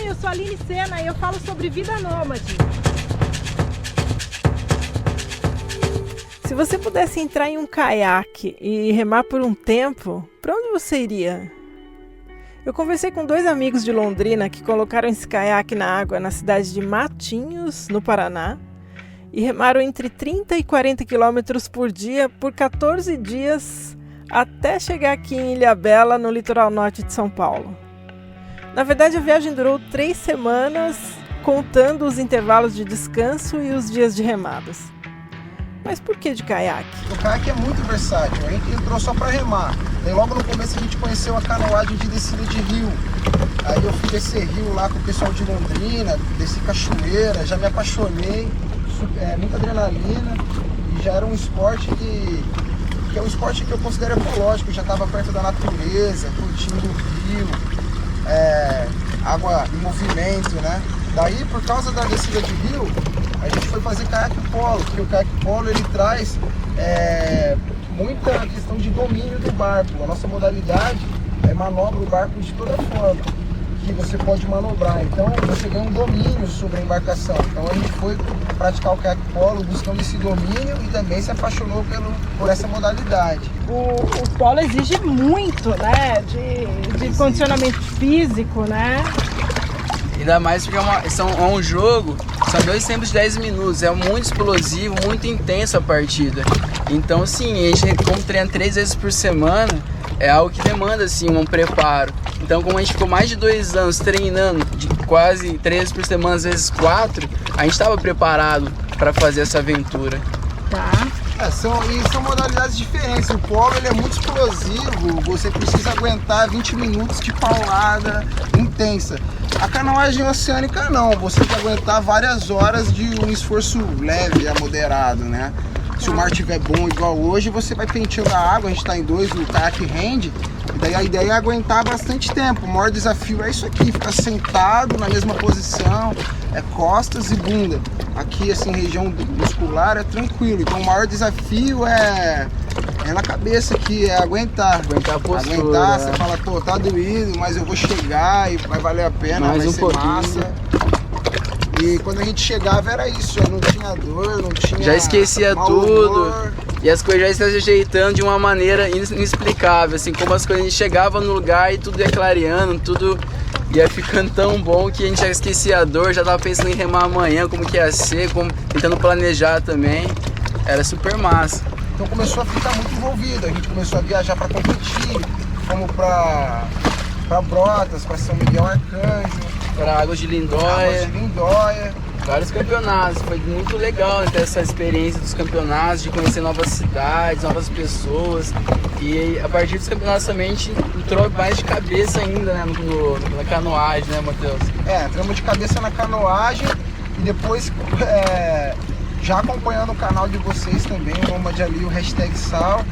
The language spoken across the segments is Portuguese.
Oi, eu sou a Aline Sena e eu falo sobre vida nômade. Se você pudesse entrar em um caiaque e remar por um tempo, para onde você iria? Eu conversei com 2 amigos de Londrina que colocaram esse caiaque na água na cidade de Matinhos, no Paraná, e remaram entre 30 e 40 quilômetros por dia por 14 dias até chegar aqui em Ilhabela, no litoral norte de São Paulo. Na verdade, a viagem durou 3 semanas, contando os intervalos de descanso e os dias de remadas. Mas por que de caiaque? O caiaque é muito versátil, a gente entrou só para remar. Daí logo no começo a gente conheceu a canoagem de descida de rio. Aí eu fui descer rio lá com o pessoal de Londrina, desci cachoeira, já me apaixonei, muita adrenalina, e já era um esporte que é um esporte que eu considero ecológico, já estava perto da natureza, curtindo o rio, água em movimento, né? Daí, por causa da descida de rio, a gente foi fazer caiaque polo, porque o caiaque polo ele traz muita questão de domínio do barco. A nossa modalidade manobra o barco de toda forma que você pode manobrar. Então você ganha um domínio sobre a embarcação. Então a gente foi praticar o caiaque polo buscando esse domínio e também se apaixonou por essa modalidade. O polo exige muito, né, de condicionamento físico, né? Ainda mais porque é um jogo, são 2 tempos de 10 minutos, é muito explosivo, muito intensa a partida. Então sim, a gente como treina 3 vezes por semana, é algo que demanda assim, um preparo. Então como a gente ficou mais de 2 anos treinando, de quase 3 vezes por semana, às vezes 4, a gente estava preparado para fazer essa aventura. Tá. São modalidades diferentes. O polo ele é muito explosivo, você precisa aguentar 20 minutos de paulada intensa. A canoagem oceânica não, você tem que aguentar várias horas de um esforço leve a moderado, né? Se o mar estiver bom igual hoje, você vai penteando a água, a gente está em 2, o caiaque rende, e daí a ideia é aguentar bastante tempo. O maior desafio é isso aqui, ficar sentado na mesma posição, costas e bunda. Aqui, assim, região muscular é tranquilo, então o maior desafio é na cabeça aqui, é aguentar. Aguentar a postura. Aguentar, você fala, pô, tá doído, mas eu vou chegar e vai valer a pena, mais vai um ser pouquinho. massa. E quando a gente chegava era isso, não tinha dor, não tinha... Já esquecia tudo e as coisas já estavam se ajeitando de uma maneira inexplicável, assim, como as coisas, a gente chegava no lugar e tudo ia clareando, tudo ia ficando tão bom que a gente já esquecia a dor, já tava pensando em remar amanhã, como que ia ser, tentando planejar também, era super massa. Então começou a ficar muito envolvido, a gente começou a viajar para competir, fomos para Brotas, para São Miguel Arcanjo, Para Águas de Lindóia, vários campeonatos, foi muito legal ter essa experiência dos campeonatos, de conhecer novas cidades, novas pessoas, e a partir dos campeonatos também a gente entrou mais de cabeça ainda, né, na canoagem, né, Matheus? Entramos de cabeça na canoagem e depois já acompanhando o canal de vocês também, o Nômade ali, o #Sal,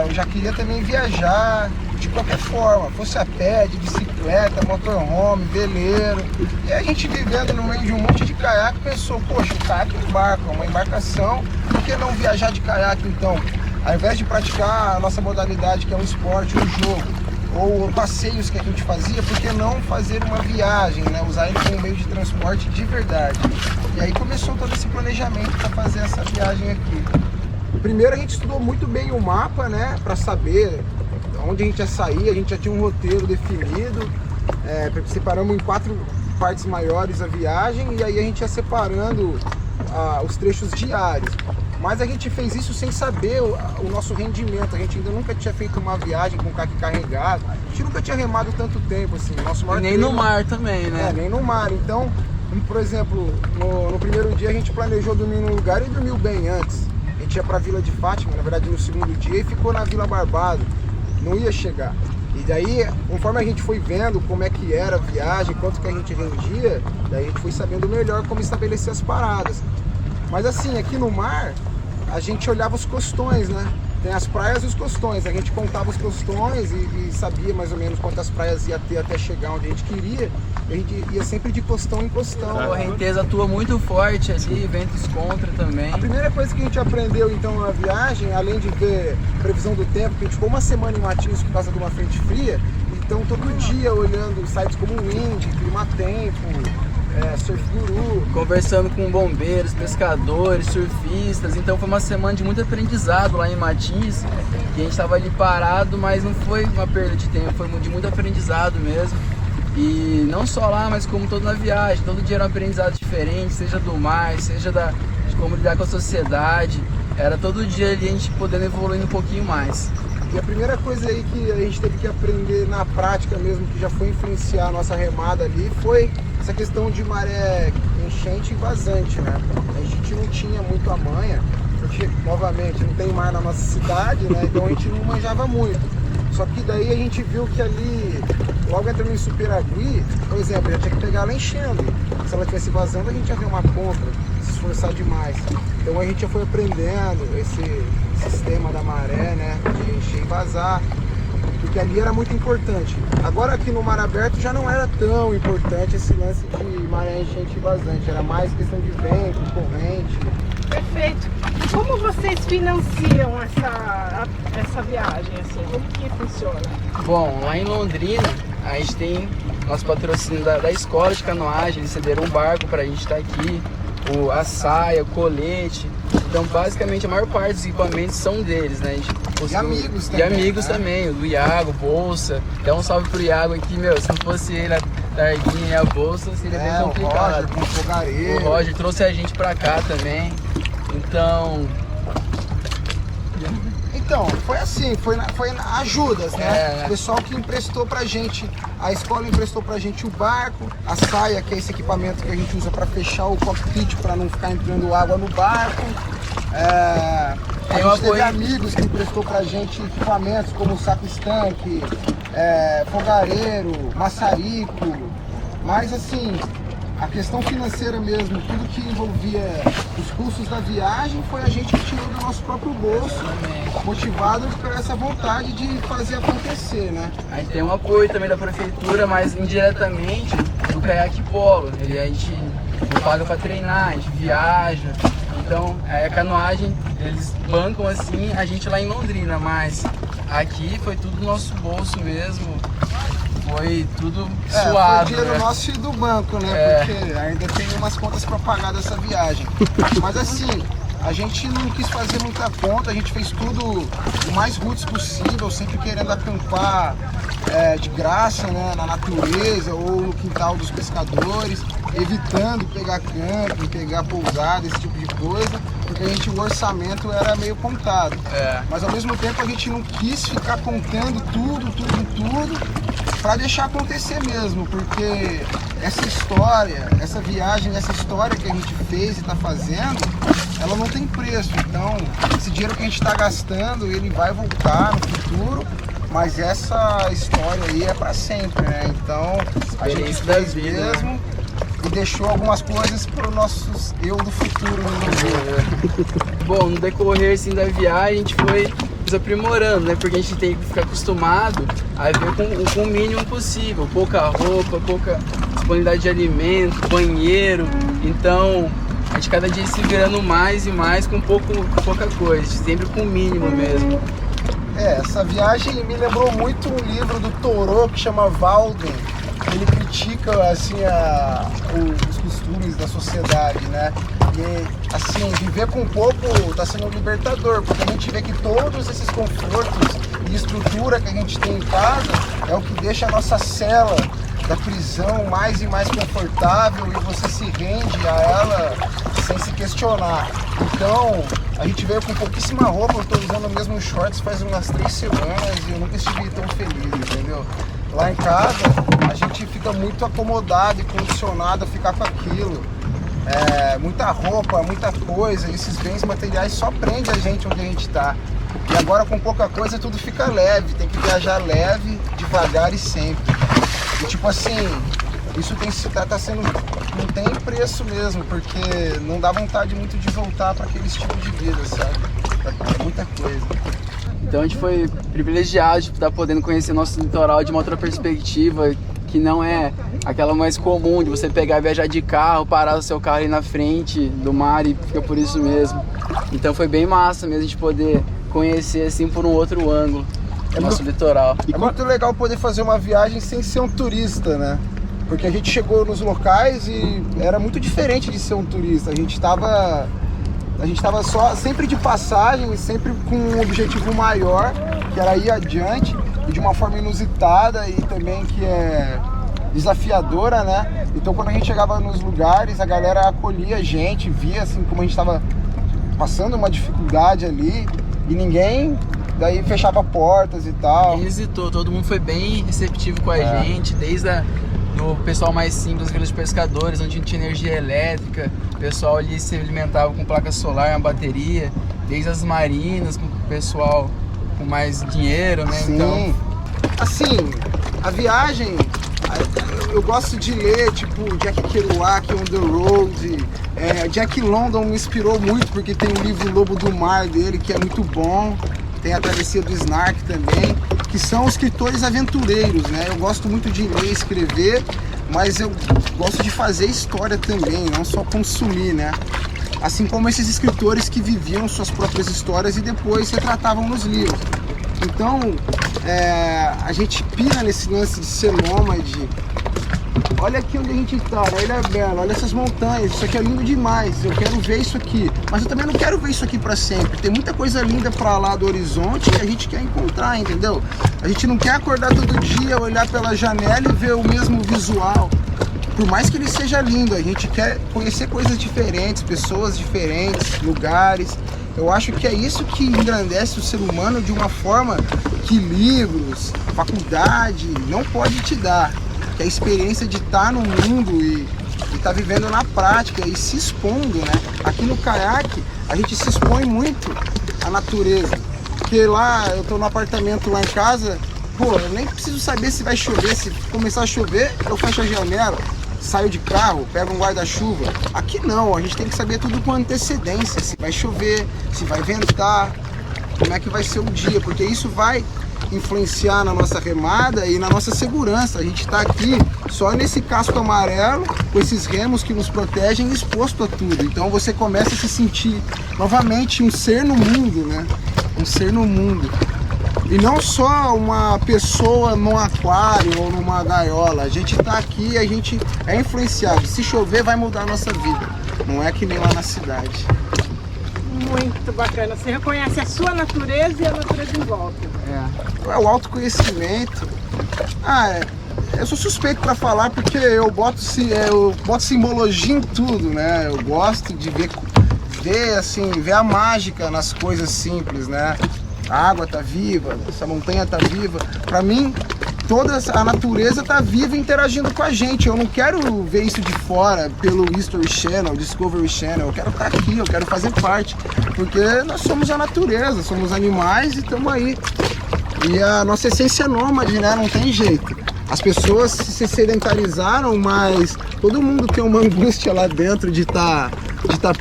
eu já queria também viajar de qualquer forma, fosse a pé, de bicicleta, motorhome, veleiro. E a gente vivendo no meio de um monte de caiaque pensou, poxa, o caiaque é um barco, é uma embarcação, por que não viajar de caiaque então? Ao invés de praticar a nossa modalidade, que é um esporte, um jogo, ou passeios que a gente fazia, por que não fazer uma viagem, né? Usar ele como meio de transporte de verdade? E aí começou todo esse planejamento para fazer essa viagem aqui. Primeiro a gente estudou muito bem o mapa, né, para saber onde a gente ia sair, a gente já tinha um roteiro definido, separamos em 4 partes maiores a viagem e aí a gente ia separando os trechos diários. Mas a gente fez isso sem saber o nosso rendimento, a gente ainda nunca tinha feito uma viagem com caiaque carregado, a gente nunca tinha remado tanto tempo assim. Nosso maior nem no mar também, né? Nem no mar, então, por exemplo, no primeiro dia a gente planejou dormir num lugar e dormiu bem antes. A gente ia para a Vila de Fátima, na verdade no segundo dia, e ficou na Vila Barbado. Não ia chegar. E daí, conforme a gente foi vendo como é que era a viagem, quanto que a gente rendia, daí a gente foi sabendo melhor como estabelecer as paradas. Mas assim, aqui no mar, a gente olhava os costões, né? Tem as praias e os costões. A gente contava os costões e sabia mais ou menos quantas praias ia ter até chegar onde a gente queria. A gente ia sempre de costão em costão. A correnteza atua muito forte ali, ventos contra também. A primeira coisa que a gente aprendeu então na viagem, além de ver previsão do tempo, que a gente ficou uma semana em Matinhos por causa de uma frente fria, e Então todo dia olhando sites como o Wind, Clima Tempo, Surf Guru. Conversando com bombeiros, pescadores, surfistas. Então foi uma semana de muito aprendizado lá em Matins. E a gente estava ali parado, mas não foi uma perda de tempo, foi de muito aprendizado mesmo. E não só lá, mas como todo na viagem. Todo dia era um aprendizado diferente, seja do mar, seja de como lidar com a sociedade. Era todo dia ali a gente podendo evoluir um pouquinho mais. E a primeira coisa aí que a gente teve que aprender na prática mesmo, que já foi influenciar a nossa remada ali, foi essa questão de maré enchente e vazante, né? A gente não tinha muito a manha, porque, novamente, não tem mar na nossa cidade, né? Então a gente não manjava muito. Só que daí a gente viu que ali, logo entrando em Superagui, por exemplo, já tinha que pegar ela enchendo. Se ela estivesse vazando, a gente ia ver uma contra, se esforçar demais. Então a gente já foi aprendendo esse sistema da maré, né? De encher e vazar. Porque ali era muito importante. Agora aqui no mar aberto já não era tão importante esse lance de maré enchente e vazante. Era mais questão de vento, corrente. Perfeito. E como vocês financiam essa viagem, assim? Como que funciona? Bom, lá em Londrina, a gente tem nosso patrocínio da escola de canoagem. Eles cederam um barco pra gente estar aqui. A saia, o colete. Então, basicamente, a maior parte dos equipamentos são deles, né? E amigos também. E amigos também, o do Iago, Bolsa. Dá um salve pro Iago aqui, meu. Se não fosse ele, a Targuinha e a Bolsa, seria bem complicado. O Roger, com o fogareiro. O Roger trouxe a gente pra cá também. Então, foi assim, foi na ajudas, né? É. O pessoal que emprestou pra gente, a escola emprestou pra gente o barco, a saia, que é esse equipamento que a gente usa pra fechar o cockpit, pra não ficar entrando água no barco. A gente teve amigos que emprestou pra gente equipamentos como saco estanque, fogareiro, maçarico, mas assim, a questão financeira mesmo, tudo que envolvia os custos da viagem, foi a gente que tirou do nosso próprio bolso, motivado por essa vontade de fazer acontecer, né? A gente tem um apoio também da prefeitura, mas indiretamente do Caiaque Polo. A gente não paga para treinar, a gente viaja. Então, a canoagem, eles bancam assim a gente lá em Londrina, mas aqui foi tudo do nosso bolso mesmo. Foi tudo suado. Foi dinheiro nosso e do banco, né? Porque ainda tem umas contas para pagar dessa viagem. Mas assim, a gente não quis fazer muita conta, a gente fez tudo o mais roots possível, sempre querendo acampar de graça, né? Na natureza ou no quintal dos pescadores, evitando pegar camping, pegar pousada, esse tipo de coisa, porque o orçamento era meio contado. Mas ao mesmo tempo a gente não quis ficar contando tudo para deixar acontecer mesmo, porque essa história, essa viagem, essa história que a gente fez e está fazendo, ela não tem preço. Então, esse dinheiro que a gente está gastando, ele vai voltar no futuro, mas essa história aí é para sempre, né? Então, a gente fez mesmo e deixou algumas coisas para os nossos eu do futuro resolver. Bom, no decorrer assim, da viagem, a gente foi se aprimorando, né? Porque a gente tem que ficar acostumado a ver com o mínimo possível. Pouca roupa, pouca disponibilidade de alimento, banheiro. Então, a gente cada dia se virando mais e mais com pouca coisa, sempre com o mínimo mesmo. Essa viagem me lembrou muito um livro do Thoreau que chama Walden. Ele critica assim os costumes da sociedade, né? E assim, viver com pouco está sendo libertador, porque a gente vê que todos esses confortos e estrutura que a gente tem em casa é o que deixa a nossa cela da prisão mais e mais confortável e você se rende a ela sem se questionar. Então, a gente veio com pouquíssima roupa, eu estou usando o mesmo shorts faz umas 3 semanas e eu nunca estive tão feliz, entendeu? Lá em casa, a gente fica muito acomodado e condicionado a ficar com aquilo. Muita roupa, muita coisa, esses bens materiais só prendem a gente onde a gente está. E agora com pouca coisa tudo fica leve, tem que viajar leve, devagar e sempre. E tipo assim, isso tá sendo, não tem preço mesmo, porque não dá vontade muito de voltar para aquele estilo de vida, sabe? É muita coisa. Então a gente foi privilegiado de estar podendo conhecer nosso litoral de uma outra perspectiva, que não é aquela mais comum de você pegar e viajar de carro, parar o seu carro ali na frente do mar e fica por isso mesmo. Então foi bem massa mesmo a gente poder conhecer assim por um outro ângulo. nosso litoral. É muito legal poder fazer uma viagem sem ser um turista, né? Porque a gente chegou nos locais e era muito diferente de ser um turista. A gente tava só sempre de passagem, sempre com um objetivo maior, que era ir adiante, e de uma forma inusitada e também que é desafiadora, né? Então quando a gente chegava nos lugares, a galera acolhia a gente, via assim como a gente estava passando uma dificuldade ali, e ninguém daí fechava portas e tal. E hesitou, todo mundo foi bem receptivo com a gente, desde do pessoal mais simples, aqueles pescadores, onde não tinha energia elétrica, o pessoal ali se alimentava com placa solar, uma bateria, desde as marinas, com o pessoal com mais dinheiro, né? Sim. Então, assim, a viagem, eu gosto de ler, tipo, Jack Kerouac, On the Road. Jack London me inspirou muito, porque tem o livro Lobo do Mar dele, que é muito bom. Tem a Travessia do Snark também, que são escritores aventureiros, né? Eu gosto muito de ler e escrever, mas eu gosto de fazer história também, não só consumir, né? Assim como esses escritores que viviam suas próprias histórias e depois retratavam nos livros. Então, a gente pira nesse lance de ser nômade. Olha aqui onde a gente tá, na Ilha Bela, olha essas montanhas, isso aqui é lindo demais, eu quero ver isso aqui. Mas eu também não quero ver isso aqui pra sempre, tem muita coisa linda pra lá do horizonte que a gente quer encontrar, entendeu? A gente não quer acordar todo dia, olhar pela janela e ver o mesmo visual. Por mais que ele seja lindo, a gente quer conhecer coisas diferentes, pessoas diferentes, lugares. Eu acho que é isso que engrandece o ser humano de uma forma que livros, faculdade não pode te dar. Que é a experiência de estar no mundo e estar vivendo na prática e se expondo, né? Aqui no caiaque a gente se expõe muito à natureza. Porque lá, eu tô no apartamento lá em casa, pô, eu nem preciso saber se vai chover. Se começar a chover, eu fecho a janela, saio de carro, pego um guarda-chuva. Aqui não, a gente tem que saber tudo com antecedência. Se vai chover, se vai ventar, como é que vai ser o dia, porque isso vai influenciar na nossa remada e na nossa segurança. A gente está aqui só nesse casco amarelo, com esses remos que nos protegem, exposto a tudo. Então você começa a se sentir novamente um ser no mundo, né? Um ser no mundo. E não só uma pessoa num aquário ou numa gaiola. A gente está aqui e a gente é influenciado. Se chover, vai mudar a nossa vida. Não é que nem lá na cidade. Muito bacana. Você reconhece a sua natureza e a natureza em volta. O autoconhecimento. Eu sou suspeito para falar porque eu boto simbologia em tudo, né? Eu gosto de ver a mágica nas coisas simples, né? A água tá viva, essa montanha tá viva. Para mim, toda a natureza tá viva interagindo com a gente. Eu não quero ver isso de fora pelo History Channel, Discovery Channel. Eu quero estar aqui, eu quero fazer parte. Porque nós somos a natureza, somos animais e estamos aí. E a nossa essência é nômade, né? Não tem jeito. As pessoas se sedentarizaram, mas todo mundo tem uma angústia lá dentro de estar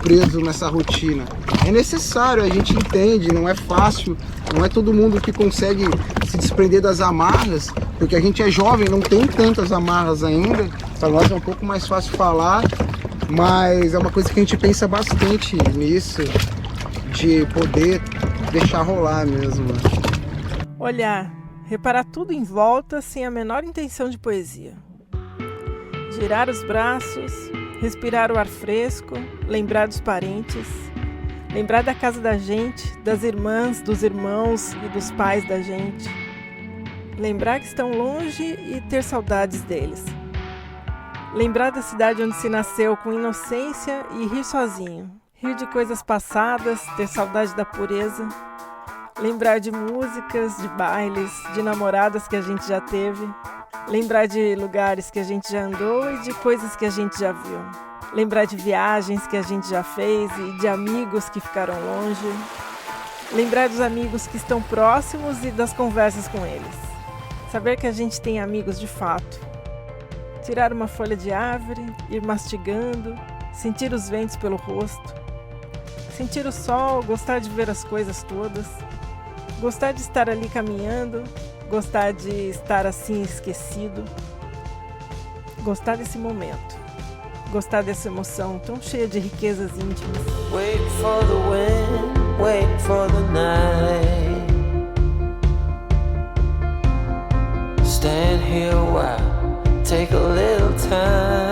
preso nessa rotina. É necessário, a gente entende, não é fácil, não é todo mundo que consegue se desprender das amarras, porque a gente é jovem, não tem tantas amarras ainda, para nós é um pouco mais fácil falar, mas é uma coisa que a gente pensa bastante nisso, de poder deixar rolar mesmo. Olhar, reparar tudo em volta sem a menor intenção de poesia. Girar os braços, respirar o ar fresco, lembrar dos parentes, lembrar da casa da gente, das irmãs, dos irmãos e dos pais da gente. Lembrar que estão longe e ter saudades deles. Lembrar da cidade onde se nasceu com inocência e rir sozinho. Rir de coisas passadas, ter saudade da pureza. Lembrar de músicas, de bailes, de namoradas que a gente já teve. Lembrar de lugares que a gente já andou e de coisas que a gente já viu. Lembrar de viagens que a gente já fez e de amigos que ficaram longe. Lembrar dos amigos que estão próximos e das conversas com eles. Saber que a gente tem amigos de fato. Tirar uma folha de árvore, ir mastigando, sentir os ventos pelo rosto. Sentir o sol, gostar de ver as coisas todas. Gostar de estar ali caminhando, gostar de estar assim esquecido. Gostar desse momento. Gostar dessa emoção tão cheia de riquezas íntimas. Wait for the wind, wait for the night. here a while, take a little time.